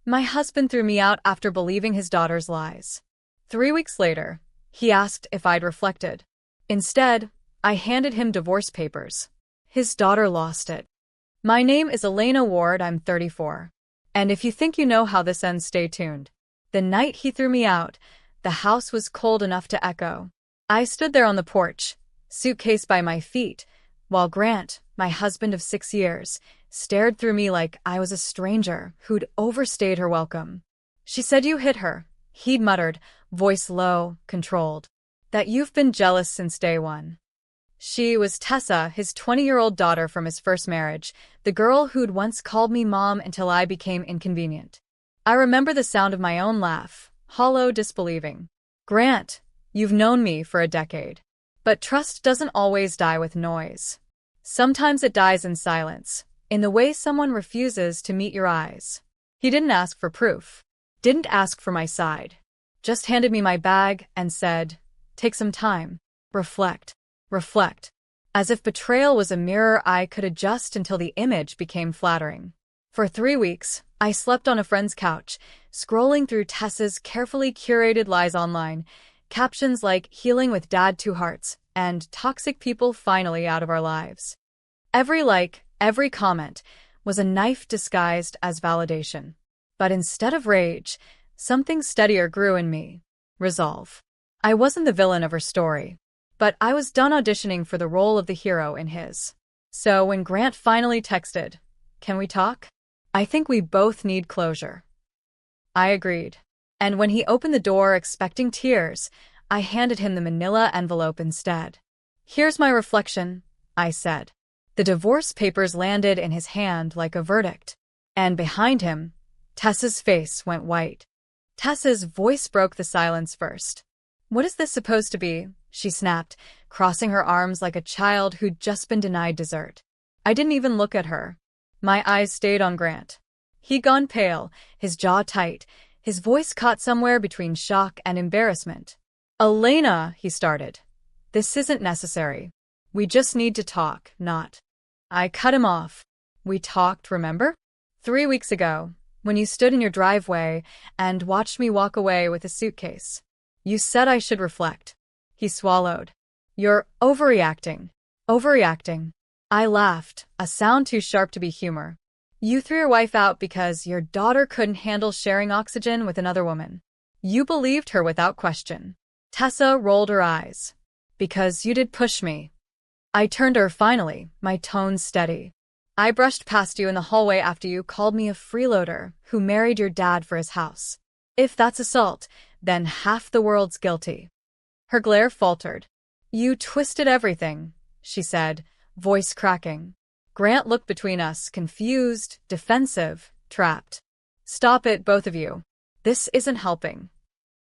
My husband threw me out after believing his daughter's lies. 3 weeks later, he asked if I'd reflected. Instead, I handed him divorce papers. His daughter lost it. My name is Elena Ward, I'm 34. And if you think you know how this ends, stay tuned. The night he threw me out, the house was cold enough to echo. I stood there on the porch, suitcase by my feet, while Grant, my husband of 6 years, stared through me like I was a stranger who'd overstayed her welcome. She said you hit her, he'd muttered, voice low, controlled. That you've been jealous since day one. She was Tessa, his 20-year-old daughter from his first marriage, the girl who'd once called me mom until I became inconvenient. I remember the sound of my own laugh, hollow, disbelieving. Grant, you've known me for a decade. But trust doesn't always die with noise. Sometimes it dies in silence, in the way someone refuses to meet your eyes. He didn't ask for proof, didn't ask for my side, just handed me my bag and said, take some time, reflect, as if betrayal was a mirror I could adjust until the image became flattering. For 3 weeks, I slept on a friend's couch, scrolling through Tessa's carefully curated lies online, captions like healing with dad 2 hearts and toxic people finally out of our lives. Every like, every comment was a knife disguised as validation. But instead of rage, something steadier grew in me. Resolve. I wasn't the villain of her story, but I was done auditioning for the role of the hero in his. So when Grant finally texted, "Can we talk? I think we both need closure." I agreed. And when he opened the door expecting tears, I handed him the manila envelope instead. "Here's my reflection," I said. The divorce papers landed in his hand like a verdict. And behind him, Tessa's face went white. Tessa's voice broke the silence first. "What is this supposed to be?" she snapped, crossing her arms like a child who'd just been denied dessert. I didn't even look at her. My eyes stayed on Grant. He'd gone pale, his jaw tight, his voice caught somewhere between shock and embarrassment. "Elena," he started. "This isn't necessary. We just need to talk, not." I cut him off. "We talked, remember? 3 weeks ago, when you stood in your driveway and watched me walk away with a suitcase. You said I should reflect." He swallowed. "You're overreacting." "Overreacting." I laughed, a sound too sharp to be humor. "You threw your wife out because your daughter couldn't handle sharing oxygen with another woman. You believed her without question." Tessa rolled her eyes. "Because you did push me." I turned to her finally, my tone steady. "I brushed past you in the hallway after you called me a freeloader who married your dad for his house. If that's assault, then half the world's guilty." Her glare faltered. "You twisted everything," she said, voice cracking. Grant looked between us, confused, defensive, trapped. "Stop it, both of you. This isn't helping."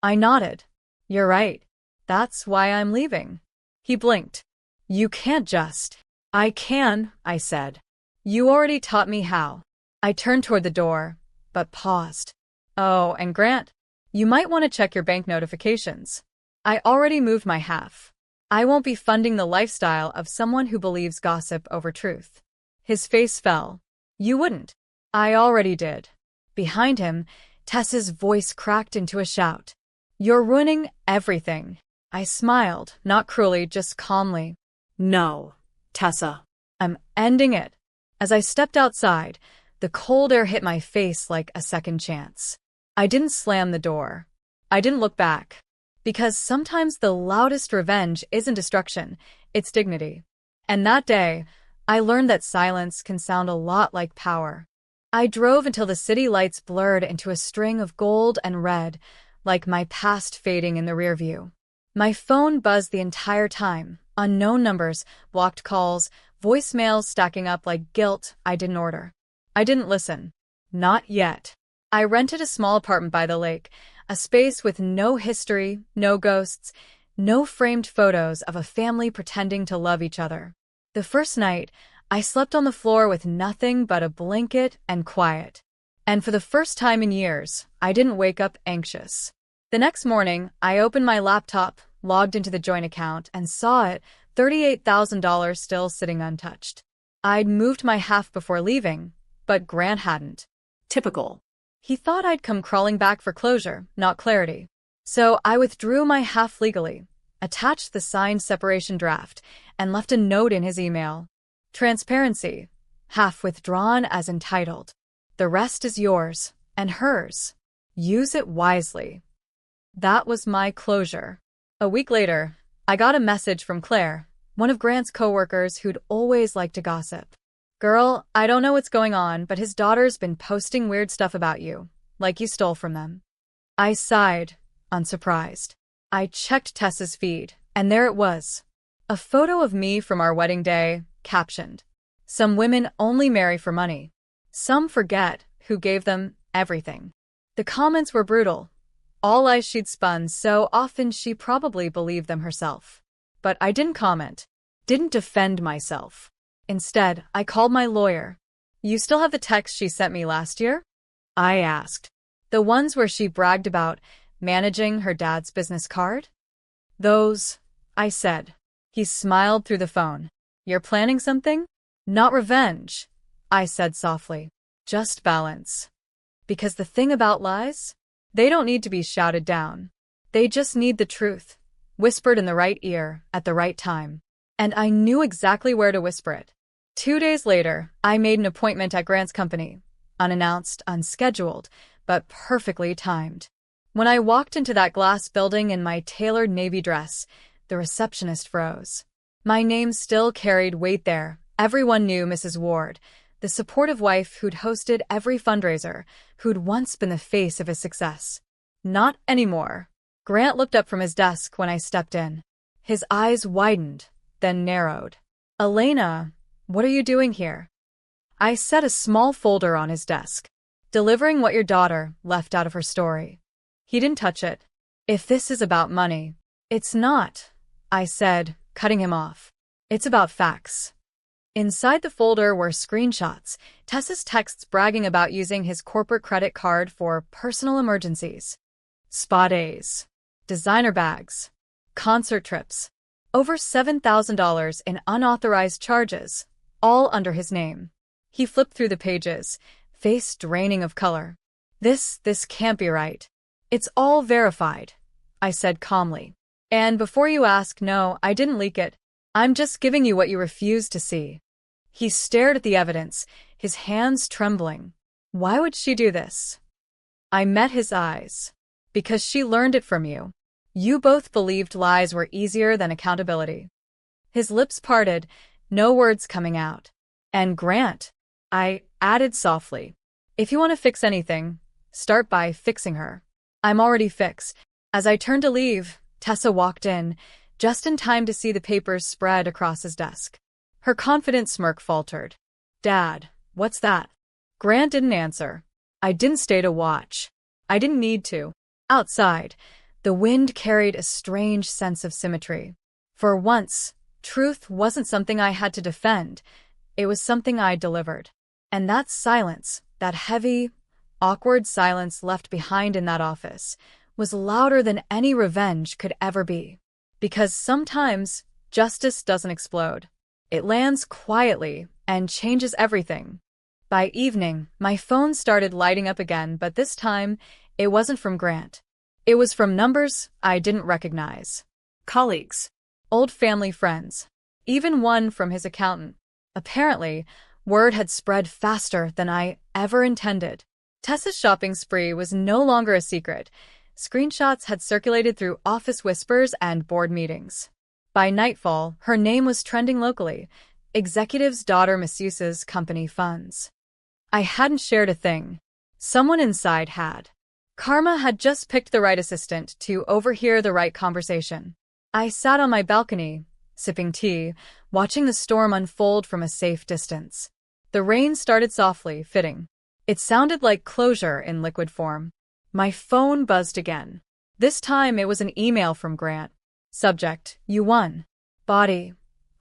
I nodded. "You're right. That's why I'm leaving." He blinked. "You can't just." "I can," I said. "You already taught me how." I turned toward the door, but paused. "Oh, and Grant, you might want to check your bank notifications. I already moved my half. I won't be funding the lifestyle of someone who believes gossip over truth." His face fell. "You wouldn't." "I already did." Behind him, Tessa's voice cracked into a shout. "You're ruining everything." I smiled, not cruelly, just calmly. "No, Tessa. I'm ending it." As I stepped outside, the cold air hit my face like a second chance. I didn't slam the door. I didn't look back. Because sometimes the loudest revenge isn't destruction, it's dignity. And that day, I learned that silence can sound a lot like power. I drove until the city lights blurred into a string of gold and red, like my past fading in the rearview. My phone buzzed the entire time, unknown numbers, blocked calls, voicemails stacking up like guilt I didn't order. I didn't listen. Not yet. I rented a small apartment by the lake, a space with no history, no ghosts, no framed photos of a family pretending to love each other. The first night, I slept on the floor with nothing but a blanket and quiet. And for the first time in years, I didn't wake up anxious. The next morning, I opened my laptop, logged into the joint account, and saw it, $38,000 still sitting untouched. I'd moved my half before leaving, but Grant hadn't. Typical. He thought I'd come crawling back for closure, not clarity. So I withdrew my half legally, attached the signed separation draft, and left a note in his email. Transparency. Half withdrawn as entitled. The rest is yours, and hers. Use it wisely. That was my closure. A week later, I got a message from Claire, one of Grant's coworkers who'd always liked to gossip. Girl, I don't know what's going on, but his daughter's been posting weird stuff about you, like you stole from them. I sighed, unsurprised. I checked Tessa's feed, and there it was. A photo of me from our wedding day, captioned, "Some women only marry for money. Some forget who gave them everything." The comments were brutal. All lies she'd spun so often she probably believed them herself. But I didn't comment, didn't defend myself. Instead, I called my lawyer. "You still have the text she sent me last year?" I asked. "The ones where she bragged about managing her dad's business card?" "Those," I said. He smiled through the phone. "You're planning something?" "Not revenge," I said softly. "Just balance. Because the thing about lies? They don't need to be shouted down. They just need the truth, whispered in the right ear at the right time. And I knew exactly where to whisper it. 2 days later, I made an appointment at Grant's company. Unannounced, unscheduled, but perfectly timed. When I walked into that glass building in my tailored navy dress, the receptionist froze. My name still carried weight there. Everyone knew Mrs. Ward, the supportive wife who'd hosted every fundraiser, who'd once been the face of his success. Not anymore. Grant looked up from his desk when I stepped in. His eyes widened, then narrowed. "Elena, what are you doing here?" I set a small folder on his desk. "Delivering what your daughter left out of her story." He didn't touch it. "If this is about money." "It's not," I said, cutting him off. "It's about facts." Inside the folder were screenshots, Tessa's texts bragging about using his corporate credit card for personal emergencies. Spa days, designer bags, concert trips, over $7,000 in unauthorized charges, all under his name. He flipped through the pages, face draining of color. This can't be right. "It's all verified," I said calmly. "And before you ask, no, I didn't leak it. I'm just giving you what you refuse to see." He stared at the evidence, his hands trembling. "Why would she do this?" I met his eyes. "Because she learned it from you. You both believed lies were easier than accountability." His lips parted, no words coming out. "And Grant," I added softly, "if you want to fix anything, start by fixing her." "I'm already fixed." As I turned to leave, Tessa walked in, just in time to see the papers spread across his desk. Her confident smirk faltered. "Dad, what's that?" Grant didn't answer. I didn't stay to watch. I didn't need to. Outside, the wind carried a strange sense of symmetry. For once, truth wasn't something I had to defend. It was something I delivered. And that silence, that heavy, awkward silence left behind in that office, was louder than any revenge could ever be. Because sometimes, justice doesn't explode. It lands quietly and changes everything. By evening, my phone started lighting up again, but this time, it wasn't from Grant. It was from numbers I didn't recognize. Colleagues. Old family friends. Even one from his accountant. Apparently, word had spread faster than I ever intended. Tessa's shopping spree was no longer a secret. Screenshots had circulated through office whispers and board meetings. By nightfall, her name was trending locally. Executive's daughter misuses company funds. I hadn't shared a thing. Someone inside had. Karma had just picked the right assistant to overhear the right conversation. I sat on my balcony, sipping tea, watching the storm unfold from a safe distance. The rain started softly, fitting. It sounded like closure in liquid form. My phone buzzed again. This time it was an email from Grant. Subject, "You won." Body,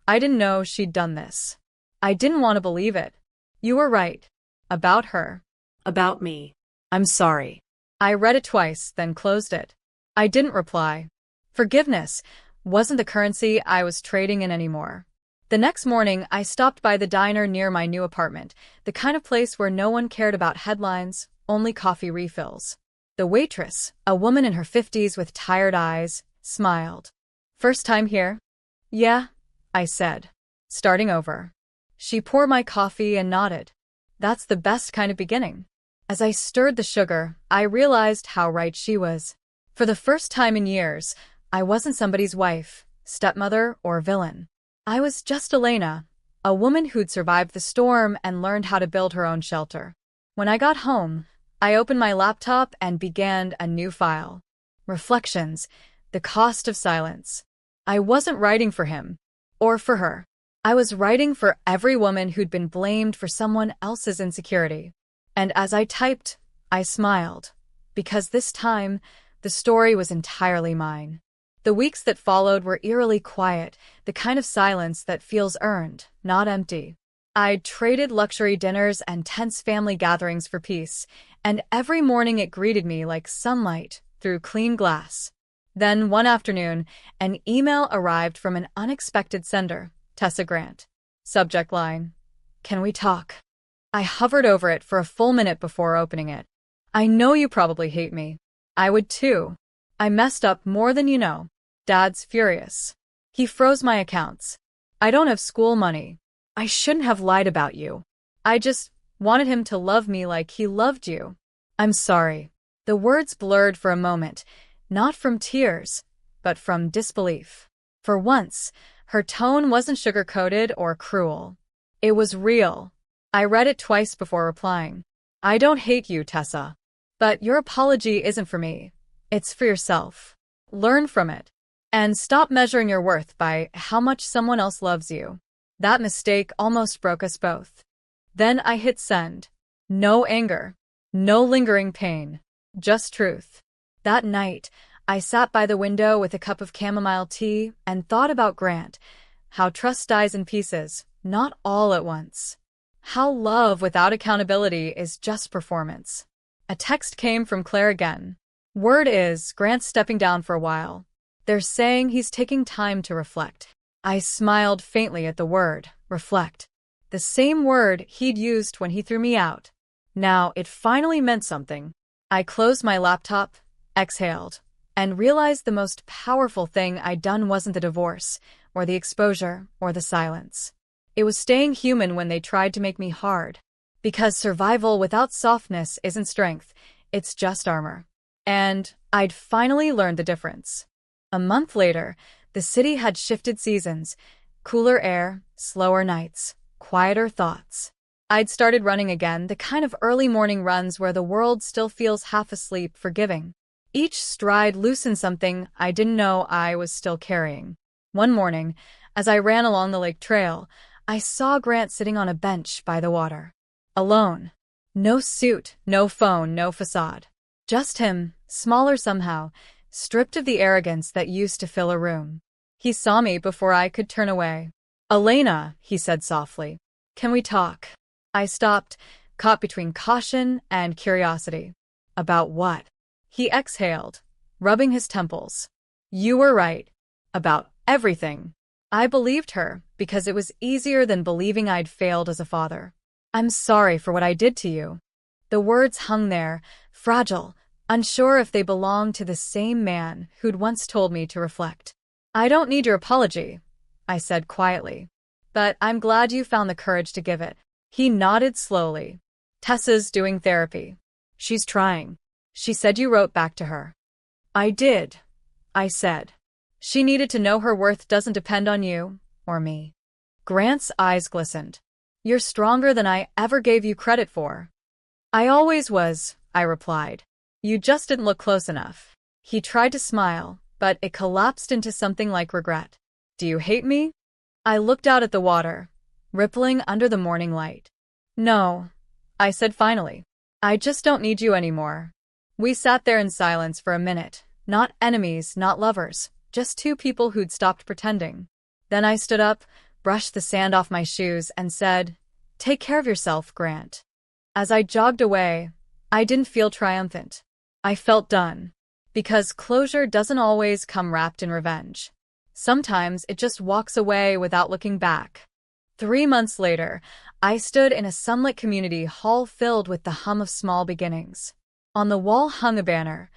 "I didn't know she'd done this." I didn't want to believe it. "You were right. About her. About me. I'm sorry." I read it twice, then closed it. I didn't reply. Forgiveness wasn't the currency I was trading in anymore. The next morning, I stopped by the diner near my new apartment, the kind of place where no one cared about headlines only coffee refills. The waitress, a woman in her 50s with tired eyes, smiled. "First time here?" "Yeah," I said, starting over. She poured my coffee and nodded. "That's the best kind of beginning." As I stirred the sugar, I realized how right she was. For the first time in years, I wasn't somebody's wife, stepmother, or villain. I was just Elena, a woman who'd survived the storm and learned how to build her own shelter. When I got home, I opened my laptop and began a new file. Reflections, the cost of silence. I wasn't writing for him, or for her. I was writing for every woman who'd been blamed for someone else's insecurity. And as I typed, I smiled, because this time, the story was entirely mine. The weeks that followed were eerily quiet, the kind of silence that feels earned, not empty. I'd traded luxury dinners and tense family gatherings for peace, and every morning it greeted me like sunlight through clean glass. Then, one afternoon, an email arrived from an unexpected sender, Tessa Grant. Subject line: "Can we talk?" I hovered over it for a full minute before opening it. "I know you probably hate me. I would too. I messed up more than you know. Dad's furious. He froze my accounts. I don't have school money. I shouldn't have lied about you. I just wanted him to love me like he loved you. I'm sorry." The words blurred for a moment, not from tears, but from disbelief. For once, her tone wasn't sugar-coated or cruel. It was real. I read it twice before replying. "I don't hate you, Tessa. But your apology isn't for me. It's for yourself. Learn from it. And stop measuring your worth by how much someone else loves you." That mistake almost broke us both. Then I hit send. No anger. No lingering pain. Just truth. That night, I sat by the window with a cup of chamomile tea and thought about Grant, how trust dies in pieces, not all at once. How love without accountability is just performance. A text came from Claire again. "Word is, Grant's stepping down for a while. They're saying he's taking time to reflect." I smiled faintly at the word, reflect. The same word he'd used when he threw me out. Now it finally meant something. I closed my laptop, exhaled, and realized the most powerful thing I'd done wasn't the divorce, or the exposure, or the silence. It was staying human when they tried to make me hard. Because survival without softness isn't strength, it's just armor. And I'd finally learned the difference. A month later, the city had shifted seasons. Cooler air, slower nights, quieter thoughts. I'd started running again, the kind of early morning runs where the world still feels half asleep, forgiving. Each stride loosened something I didn't know I was still carrying. One morning, as I ran along the lake trail, I saw Grant sitting on a bench by the water. Alone. No suit, no phone, no facade. Just him, smaller somehow, stripped of the arrogance that used to fill a room. He saw me before I could turn away. "Elena," he said softly, "can we talk?" I stopped, caught between caution and curiosity. "About what?" He exhaled, rubbing his temples. "You were right. About everything." I believed her, because it was easier than believing I'd failed as a father. "I'm sorry for what I did to you." The words hung there, fragile, unsure if they belonged to the same man who'd once told me to reflect. "I don't need your apology," I said quietly. "But I'm glad you found the courage to give it." He nodded slowly. "Tessa's doing therapy. She's trying. She said you wrote back to her." "I did," I said. "She needed to know her worth doesn't depend on you, or me." Grant's eyes glistened. "You're stronger than I ever gave you credit for." "I always was," I replied. "You just didn't look close enough." He tried to smile, but it collapsed into something like regret. "Do you hate me?" I looked out at the water, rippling under the morning light. "No," I said finally. "I just don't need you anymore." We sat there in silence for a minute, not enemies, not lovers, just two people who'd stopped pretending. Then I stood up, brushed the sand off my shoes, and said, "Take care of yourself, Grant." As I jogged away, I didn't feel triumphant. I felt done. Because closure doesn't always come wrapped in revenge. Sometimes it just walks away without looking back. 3 months later, I stood in a sunlit community hall filled with the hum of small beginnings. On the wall hung a banner,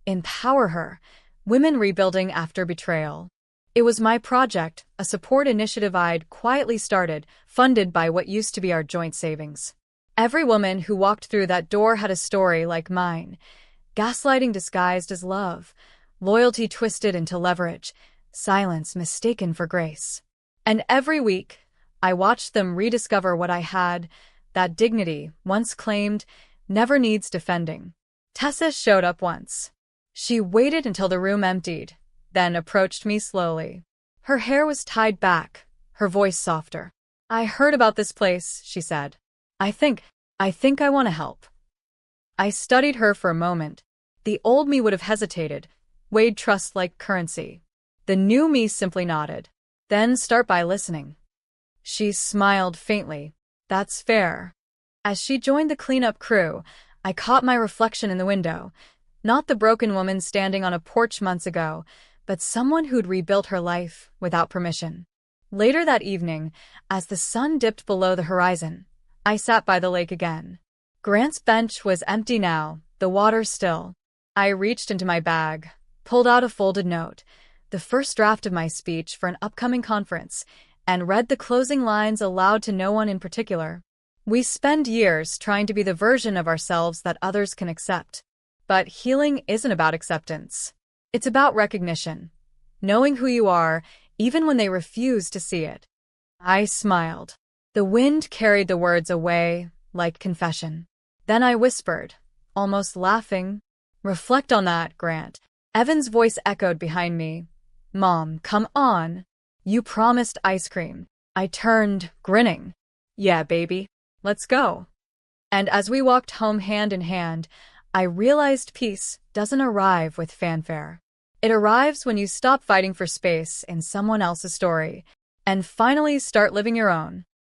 "Empower Her, Women Rebuilding After Betrayal." It was my project, a support initiative I'd quietly started, funded by what used to be our joint savings. Every woman who walked through that door had a story like mine. Gaslighting disguised as love, loyalty twisted into leverage, silence mistaken for grace. And every week, I watched them rediscover what I had, that dignity, once claimed, never needs defending. Tessa showed up once. She waited until the room emptied, then approached me slowly. Her hair was tied back, her voice softer. "I heard about this place," she said. I think I want to help." I studied her for a moment. The old me would have hesitated, weighed trust like currency. The new me simply nodded. "Then start by listening." She smiled faintly. "That's fair." As she joined the cleanup crew, I caught my reflection in the window. Not the broken woman standing on a porch months ago, but someone who'd rebuilt her life without permission. Later that evening, as the sun dipped below the horizon, I sat by the lake again. Grant's bench was empty now, the water still. I reached into my bag, pulled out a folded note, the first draft of my speech for an upcoming conference, and read the closing lines aloud to no one in particular. We spend years trying to be the version of ourselves that others can accept. But healing isn't about acceptance. It's about recognition, knowing who you are, even when they refuse to see it. I smiled. The wind carried the words away, like confession. Then I whispered, almost laughing, "Reflect on that, Grant." Evan's voice echoed behind me. "Mom, come on. You promised ice cream." I turned, grinning. "Yeah, baby. Let's go." And as we walked home hand in hand, I realized peace doesn't arrive with fanfare. It arrives when you stop fighting for space in someone else's story and finally start living your own.